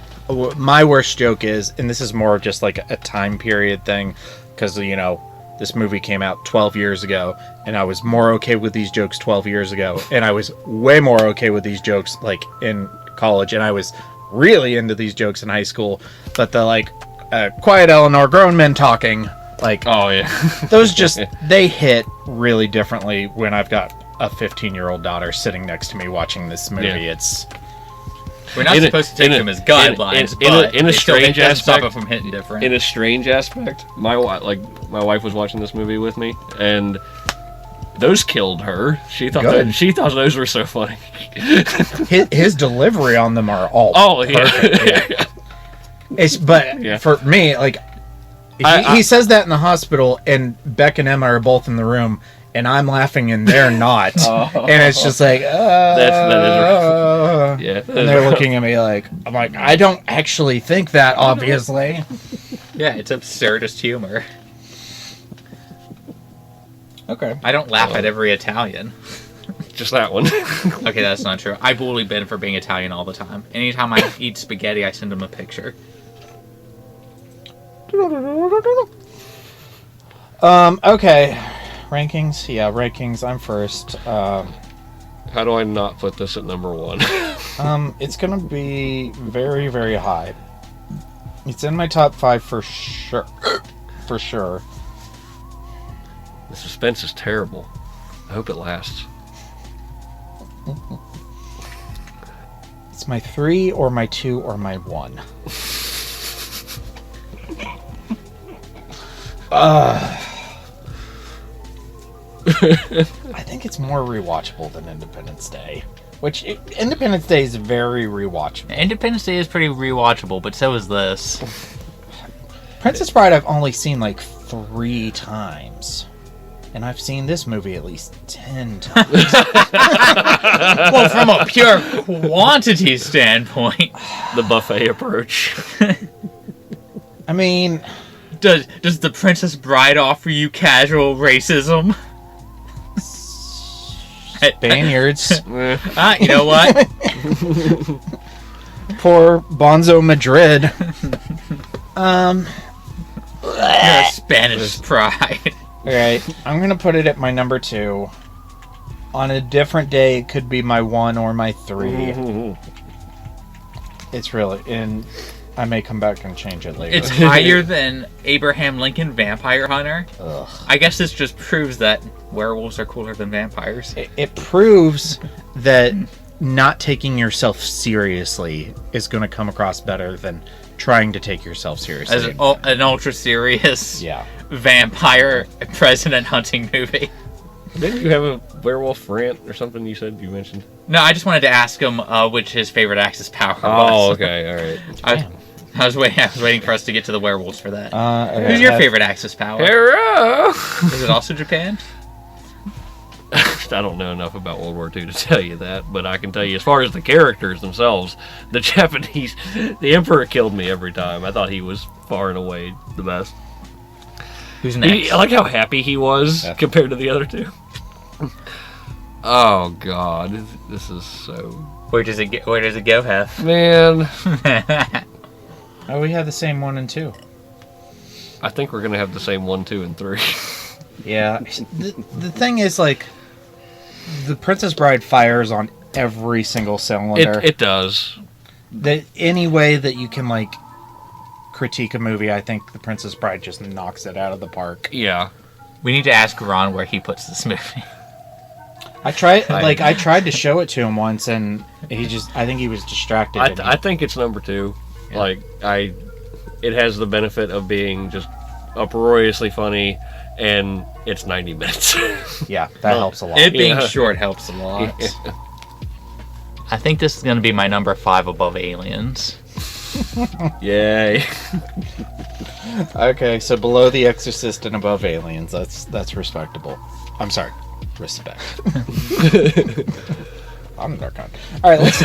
my worst joke is, and this is more of just like a time period thing, because this movie came out 12 years ago, and I was more okay with these jokes 12 years ago, and I was way more okay with these jokes like in college, and I was really into these jokes in high school. But the Quiet Eleanor, grown men talking, like, oh yeah, those just they hit really differently when I've got a 15-year-old daughter sitting next to me watching this movie. Yeah. We're not supposed to take them as guidelines, but in a strange it doesn't stop aspect, it from hitting different. in a strange aspect, my wife was watching this movie with me, and those killed her. She thought those were so funny. His delivery on them are all perfect. Yeah. For me, like, he says that in the hospital, and Beck and Emma are both in the room, and I'm laughing and they're not. And it's just like, that is yeah. And they're looking at me like, I'm like, I don't actually think that, obviously. Yeah, it's absurdist humor. Okay. I don't laugh at every Italian. Just that one. Okay, that's not true. I bully Ben for being Italian all the time. Anytime I eat spaghetti, I send him a picture. Okay. Rankings? Yeah, rankings. I'm first. How do I not put this at number 1? It's gonna be very, very high. It's in my top 5 for sure. For sure. The suspense is terrible. I hope it lasts. It's my 3 or my 2 or my 1. I think it's more rewatchable than Independence Day. Which, Independence Day is very rewatchable. Independence Day is pretty rewatchable, but so is this. Princess Bride I've only seen like 3 times. And I've seen this movie at least 10 times. Well, from a pure quantity standpoint. The buffet approach. I mean... Does the Princess Bride offer you casual racism? Spaniards. You know what? Poor Bonzo Madrid. Spanish pride. Alright, I'm gonna put it at my number 2. On a different day, it could be my 1 or my 3. It's really... And I may come back and change it later. It's higher than Abraham Lincoln Vampire Hunter. Ugh. I guess this just proves that werewolves are cooler than vampires. It proves that not taking yourself seriously is going to come across better than trying to take yourself seriously. As an ultra serious vampire president hunting movie. Didn't you have a werewolf rant or something you said you mentioned? No, I just wanted to ask him which his favorite Axis power was. Oh, okay, alright. I was waiting for us to get to the werewolves for that. Okay. Who's your favorite Axis power? Hero! Is it also Japan? I don't know enough about World War II to tell you that, but I can tell you as far as the characters themselves, the Japanese, the Emperor killed me every time. I thought he was far and away the best. Who's next? I like how happy he was compared to the other two. Oh God, this is so. Where does it go, Hef? Man. Oh, we have the same 1 and 2. I think we're gonna have the same 1, 2, and 3. Yeah. The thing is, like, the Princess Bride fires on every single cylinder. It does. Any way that you can, like, critique a movie, I think the Princess Bride just knocks it out of the park. Yeah. We need to ask Ron where he puts this movie. I tried to show it to him once, and I think he was distracted. I think it's number 2. Yeah. Like, it has the benefit of being just uproariously funny, and it's 90 minutes. Yeah, that helps a lot. It being short helps a lot. Yeah. I think this is going to be my number 5 above Aliens. Yay. Okay, so below The Exorcist and above Aliens. That's respectable. I'm sorry. Respect. I'm dark on. All right, let's.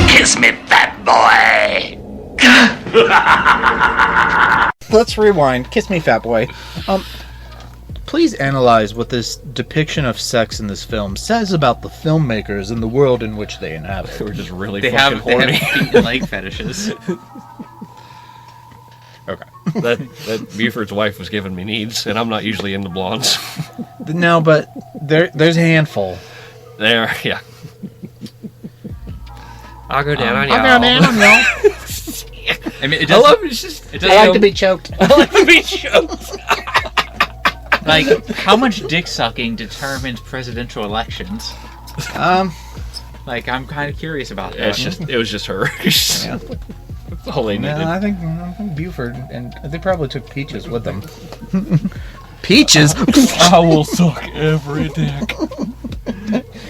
Kiss me, fat boy. Let's rewind. Kiss me, fat boy. Please analyze what this depiction of sex in this film says about the filmmakers and the world in which they inhabit. We're just really they fucking horny. They have feet and leg fetishes. Okay. That Buford's wife was giving me needs, and I'm not usually into blondes. No, but there's a handful. There, yeah. I'll go down on y'all. I'll go down on y'all. I mean, I love it. It's just. I like to be choked. I like to be choked. Like, how much dick sucking determines presidential elections? Like, I'm kind of curious about that. It was just her. Yeah. That's all they needed. No, I think Buford, and they probably took Peaches with them. Peaches? I will suck every dick.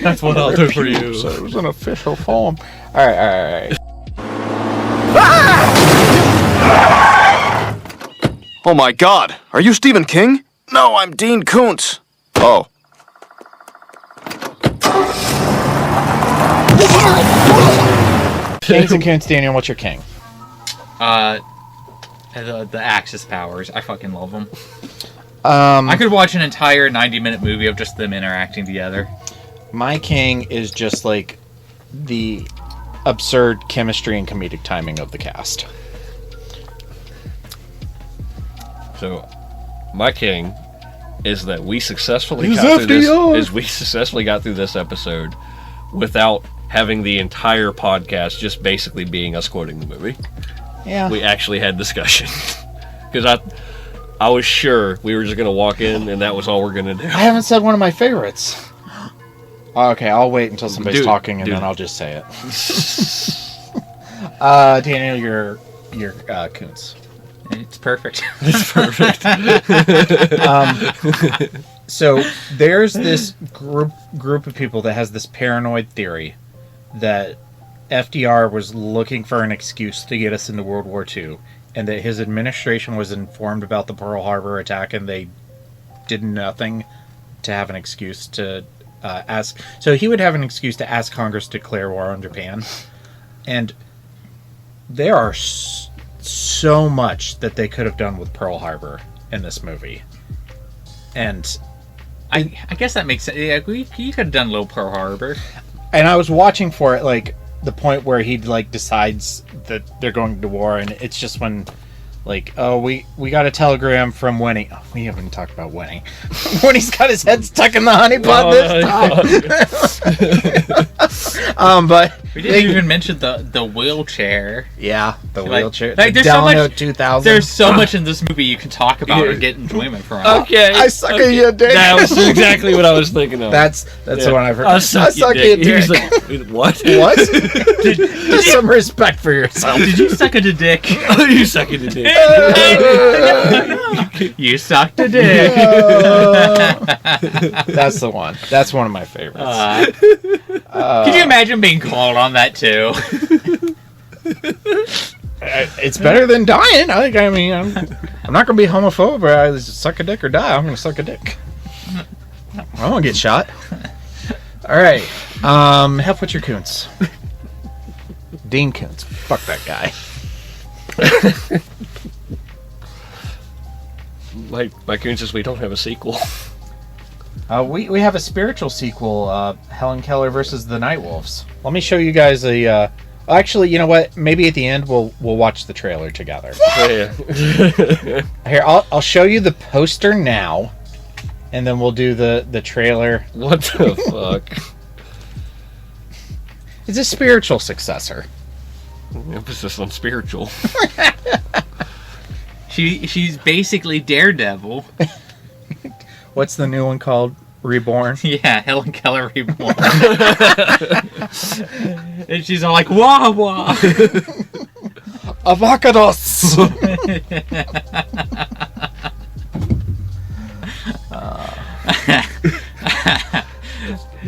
That's what I'll do for you. So it was an official form. All right. Oh my God! Are you Stephen King? No, I'm Dean Koontz. Oh. Kings and Koontz, Daniel, what's your king? The Axis powers. I fucking love them. I could watch an entire 90-minute movie of just them interacting together. My king is just like the absurd chemistry and comedic timing of the cast. So, my king is that we successfully got through this episode without having the entire podcast just basically being us quoting the movie. Yeah. We actually had discussion. Because I was sure we were just going to walk in and that was all we're going to do. I haven't said one of my favorites. Okay, I'll wait until somebody's talking and then I'll just say it. Daniel, you're Koontz. It's perfect. It's perfect. So there's this group of people that has this paranoid theory that FDR was looking for an excuse to get us into World War II, and that his administration was informed about the Pearl Harbor attack, and they did nothing to have an excuse to ask. So he would have an excuse to ask Congress to declare war on Japan, and there are so much that they could have done with Pearl Harbor in this movie, and I guess that makes sense. Yeah, you could have done a little Pearl Harbor. And I was watching for it, like the point where he like decides that they're going to war, and it's just when Like, oh, we got a telegram from Winnie. Oh, we haven't talked about Winnie. Winnie's got his head stuck in the honey pot this time. But we didn't even mention the wheelchair. Yeah, the wheelchair. Like, the Delano 2000. There's so much in this movie you can talk about and get enjoyment from. Okay. I suck at your dick. That was exactly what I was thinking of. That's the one I've heard. I suck your dick. He's like, what? What? Just some respect for yourself. Did you suck at a dick? Oh, you suck at a dick. You sucked a dick. That's the one. That's one of my favorites. Can you imagine being called on that too? It's better than dying. I'm not going to be homophobic. I just suck a dick or die. I'm going to suck a dick. I won't get shot. All right. Help with your Koontz. Dean Koontz. Fuck that guy. My Koontz says we don't have a sequel. We have a spiritual sequel, Helen Keller versus the Nightwolves. Let me show you guys a... actually, you know what? Maybe at the end we'll watch the trailer together. Yeah. Here, I'll show you the poster now, and then we'll do the trailer. What the fuck? It's a spiritual successor. Emphasis on spiritual. She's basically Daredevil. What's the new one called? Reborn? Yeah, Helen Keller Reborn. And she's all like, wah wah. Avocados!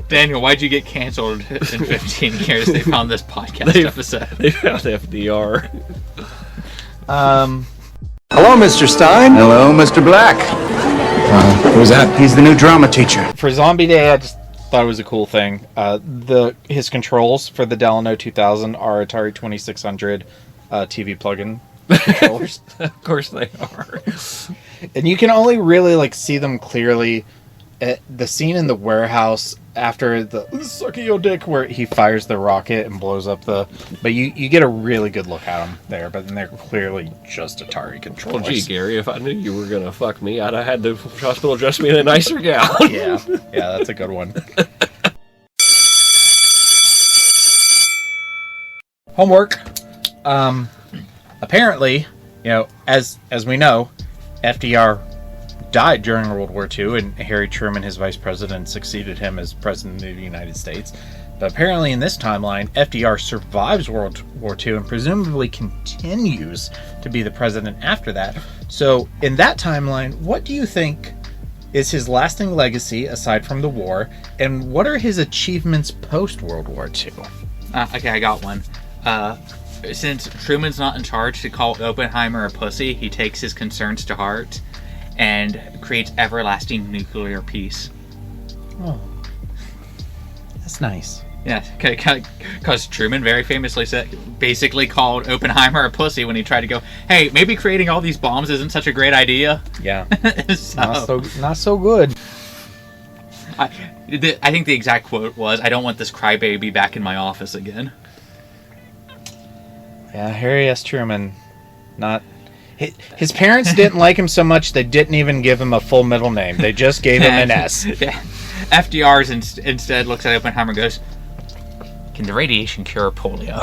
Daniel, why'd you get canceled in 15 years? They found this podcast episode. They found FDR. Hello, Mr. Stein. Hello, Mr. Black. Who's that? He's the new drama teacher. For Zombie Day, I just thought it was a cool thing. His controls for the Delano 2000 are Atari 2600 TV plug-in controllers. Of course they are. And you can only really see them clearly at the scene in the warehouse after the suck your dick where he fires the rocket and blows up the... But you get a really good look at them there, but then they're clearly just Atari controllers. Well, gee, Gary, if I knew you were going to fuck me, I'd have had the hospital dress me in a nicer gown. Yeah, that's a good one. Homework. Apparently, as we know, FDR died during World War II, and Harry Truman, his vice president, succeeded him as president of the United States. But apparently in this timeline, FDR survives World War II and presumably continues to be the president after that. So in that timeline, what do you think is his lasting legacy aside from the war, and what are his achievements post-World War II? Okay, I got one. Since Truman's not in charge to call Oppenheimer a pussy, he takes his concerns to heart and creates everlasting nuclear peace. Oh, that's nice. Yeah, because Truman very famously basically called Oppenheimer a pussy when he tried to go, hey, maybe creating all these bombs isn't such a great idea. Yeah, not so good. I think the exact quote was, I don't want this crybaby back in my office again. Yeah, Harry S. Truman, not... His parents didn't like him so much they didn't even give him a full middle name. They just gave him an S. Yeah. FDR instead looks at Oppenheimer and goes, can the radiation cure polio?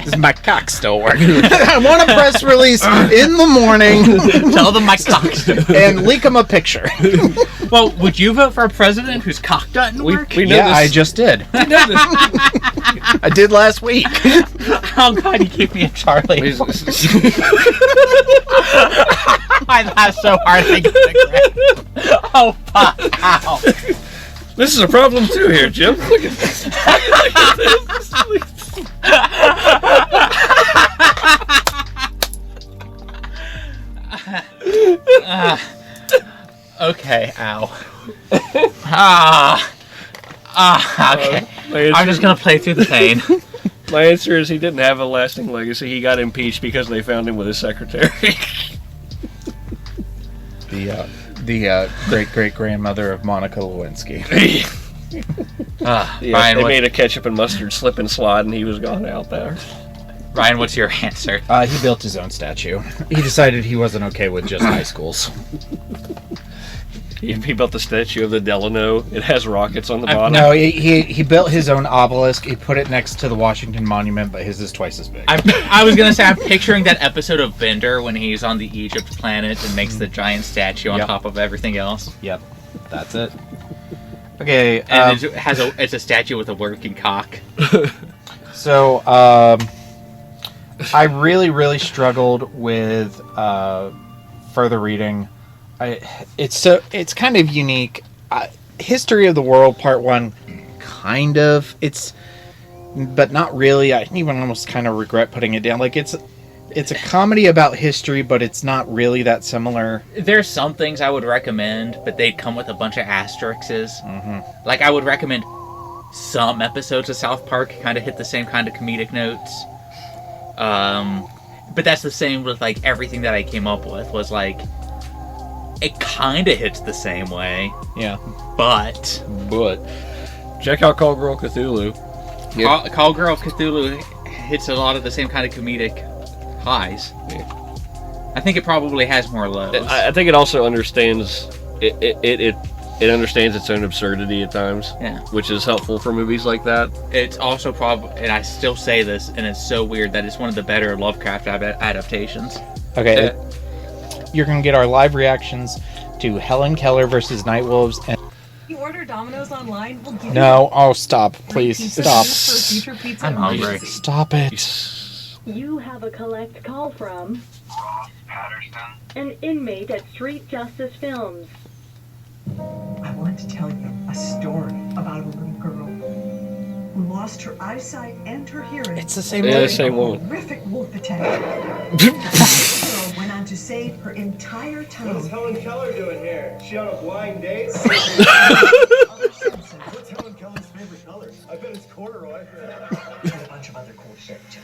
Is my cock still working? I want a press release in the morning. Tell them my cock. And leak them a picture. Well, would you vote for a president whose cock doesn't work? We know this. I just did. I did last week. Oh God, you keep me a Charlie. I laughed so hard I got the crap. Oh fuck! Ow. This is a problem too here, Jim. Look at this. Look at this. Okay, ow. Okay. I'm just gonna play through the pain. My answer is he didn't have a lasting legacy. He got impeached because they found him with his secretary. The great-great-grandmother of Monica Lewinsky. They made a ketchup and mustard slip and slide, and he was gone out there. Ryan, what's your answer? He built his own statue. He decided he wasn't okay with just high schools. He built the statue of the Delano. It has rockets on the bottom. No, he built his own obelisk. He put it next to the Washington Monument, but his is twice as big. I was going to say, I'm picturing that episode of Bender when he's on the Egypt planet and makes the giant statue on top of everything else. Yep, that's it. Okay. And it's a statue with a working cock. So, I really struggled with further reading. It's kind of unique. History of the World Part 1, kind of. But not really. I even almost kind of regret putting it down. Like, it's a comedy about history, but it's not really that similar. There's some things I would recommend, but they'd come with a bunch of asterisks. Mm-hmm. Like, I would recommend some episodes of South Park kind of hit the same kind of comedic notes. But that's the same with, like, everything that I came up with was, like, it kind of hits the same way. Yeah. But check out Call Girl Cthulhu. Call Girl Cthulhu hits a lot of the same kind of comedic highs. Yeah. I think it probably has more lows. I think it also understands it understands its own absurdity at times. Yeah. Which is helpful for movies like that. It's also and I still say this, and it's so weird that it's one of the better Lovecraft adaptations. Okay. You're going to get our live reactions to Helen Keller versus Nightwolves. And you order Domino's online, we'll give no, oh, stop. Please, stop. I'm hungry. Stop it. You have a collect call from Ross Patterson, an inmate at Street Justice Films. I want to tell you a story about a little girl who lost her eyesight and her hearing. It's the same woman. Same woman. Horrific wolf attack. The girl went on to save her entire town. What's Helen Keller doing here? She on a blind date? Other senses. What's Helen Keller's favorite color? I bet it's corduroy. And a bunch of other cool shit too.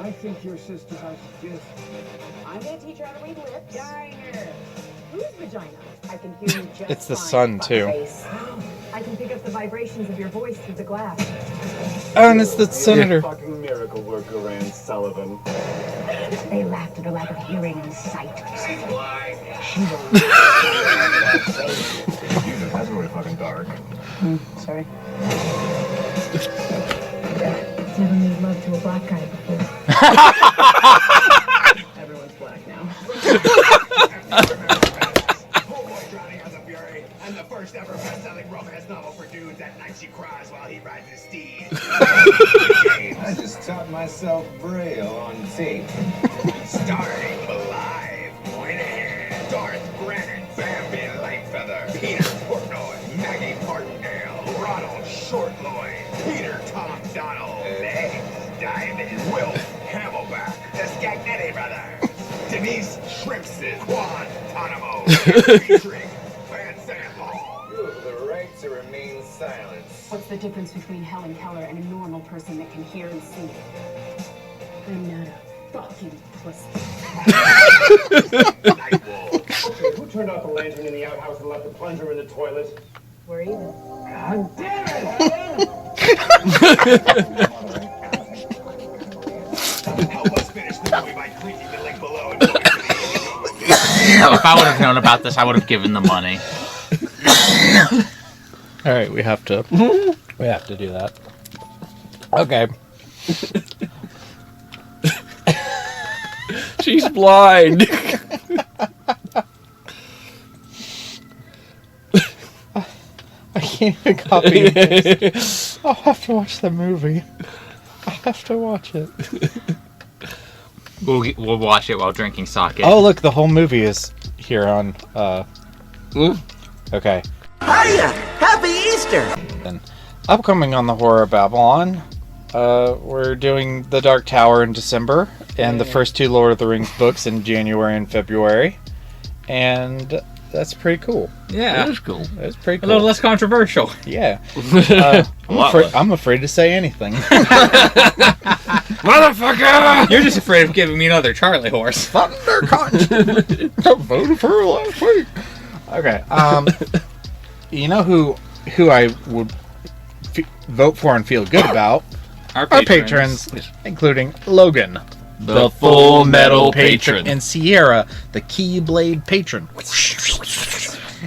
I think your sister has a gift. I'm gonna teach her how to read lips. Diner. Whose vagina? I can hear you just It's the fine, sun, too. fuckface. I can pick up the vibrations of your voice through the glass. Oh, and it's the senator. Fucking miracle worker, Rand Sullivan. They laughed at her lack of hearing and sight. She's blind. Jesus, that's really fucking dark. Sorry. Never made love to a black guy before. Everyone's black now. And the first ever best-selling romance novel for dudes. At night she cries while he rides his steed. I just taught myself Braille on tape. Starting alive. Moynihan, Darth Brennan, Bambi Lightfeather, Peter Portnoy, Maggie Martindale, Ronald Shortloin, Peter Tom Donald, Legs, Diamond, Will Camelback, the Scagnetti brothers, Denise Shrimpson, Guantanamo, Petrie, the right to remain silent. What's the difference between Helen Keller and a normal person that can hear and see? I'm not a fucking pussy. Okay, who turned off the lantern in the outhouse and left the plunger in the toilet? We're even. God damn it! Help us finish the movie by clicking the link below and going to the If I would have known about this, I would have given the money. All right, we have to do that. Okay. She's blind. I can't even copy this. I'll have to watch the movie. I have to watch it. We'll watch it while drinking sake. Oh, look, the whole movie is here on. Okay. Hiya! Happy Easter! And upcoming on the Horror Babylon, we're doing The Dark Tower in December, and the first two Lord of the Rings books in January and February, and that's pretty cool. Yeah, that is cool. That's pretty cool. A little less controversial. Yeah. I'm afraid to say anything. Motherfucker! You're just afraid of giving me another Charlie horse. Thunder Conch! I voted for her last week. Okay. You know who I would vote for and feel good about? Our patrons, including Logan, the Full Metal Patron, and Sierra, the Keyblade Patron.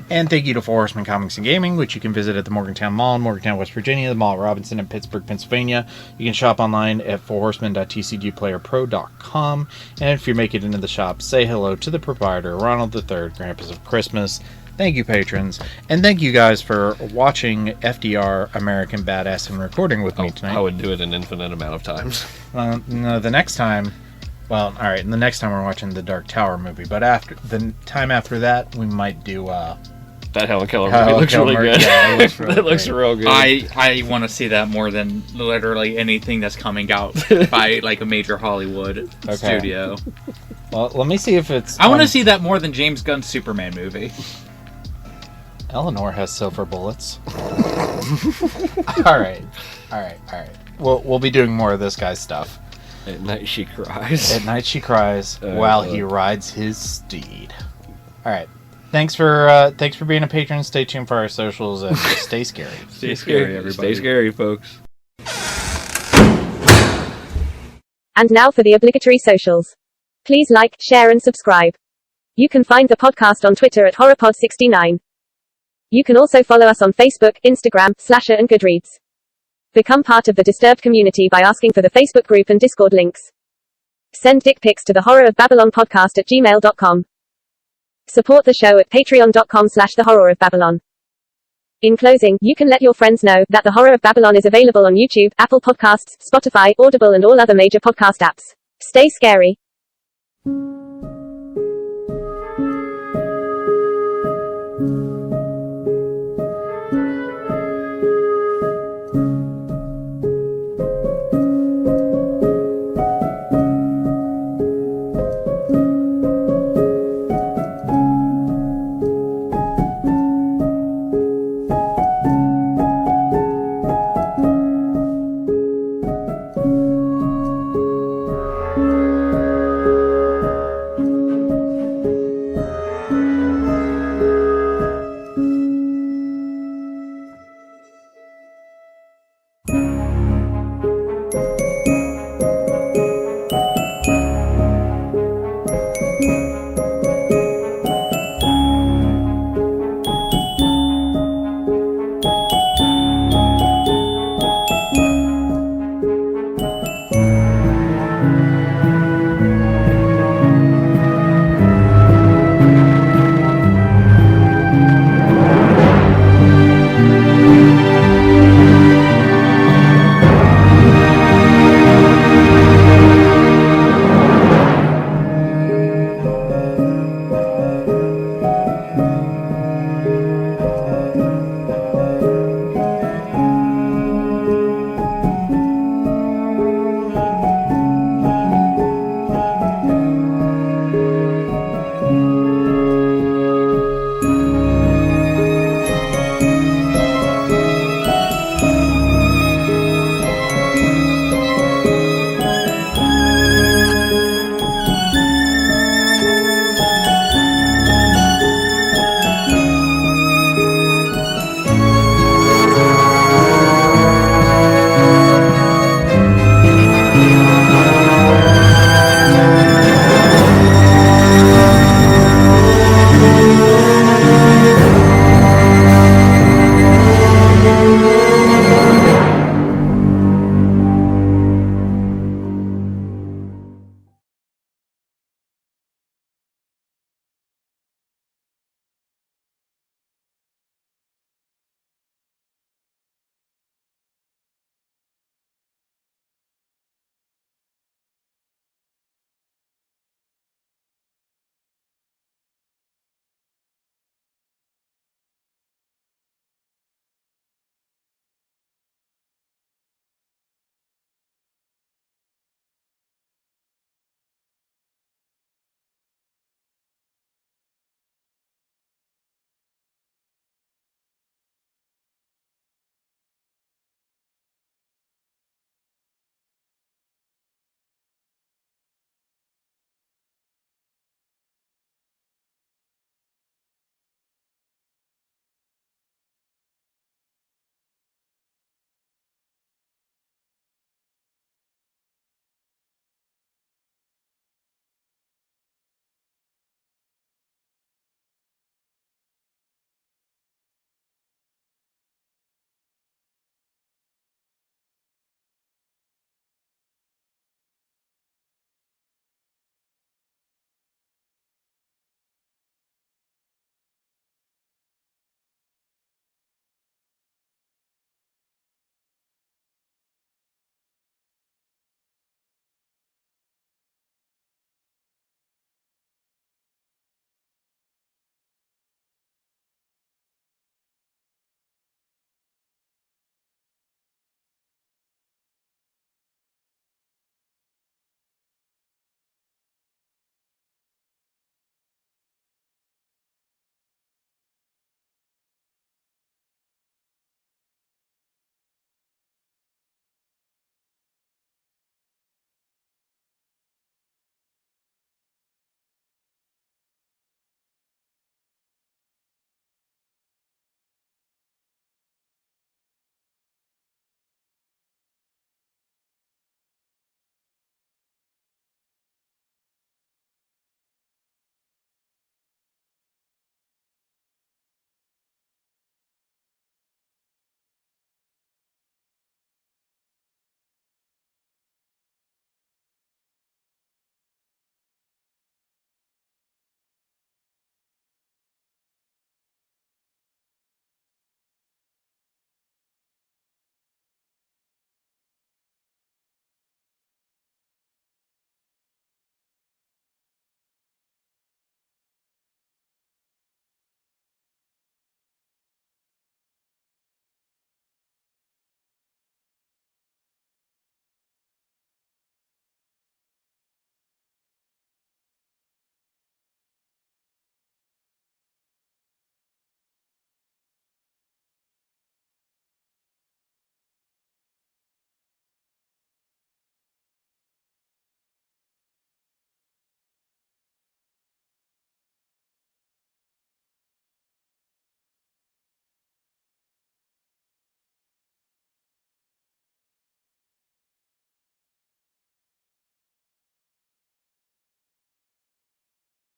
And thank you to Four Horsemen Comics and Gaming, which you can visit at the Morgantown Mall in Morgantown, West Virginia, the Mall at Robinson in Pittsburgh, Pennsylvania. You can shop online at fourhorsemen.tcgplayerpro.com. And if you make it into the shop, say hello to the proprietor, Ronald III, Grandpas of Christmas. Thank you, patrons. And thank you guys for watching FDR American Badass and recording with me tonight. I would do it an infinite amount of times. No, the next time... Well, alright, the next time we're watching the Dark Tower movie, but after the time after that, we might do, that Helen Keller movie looks really good. Yeah, it looks really that looks real good. I want to see that more than literally anything that's coming out by, like, a major Hollywood studio. Well, let me see if it's... I want to see that more than James Gunn's Superman movie. Eleanor has silver bullets. Alright. We'll be doing more of this guy's stuff. At night she cries. At night she cries while he rides his steed. Alright. Thanks for being a patron. Stay tuned for our socials and stay scary. Stay scary, everybody. Stay scary, folks. And now for the obligatory socials. Please like, share and subscribe. You can find the podcast on Twitter at HorrorPod69. You can also follow us on Facebook, Instagram, Slasher and Goodreads. Become part of the Disturbed community by asking for the Facebook group and Discord links. Send dick pics to the horrorofbabylonpodcast@gmail.com. Support the show at patreon.com/thehorrorofbabylon. In closing, you can let your friends know that The Horror of Babylon is available on YouTube, Apple Podcasts, Spotify, Audible and all other major podcast apps. Stay scary.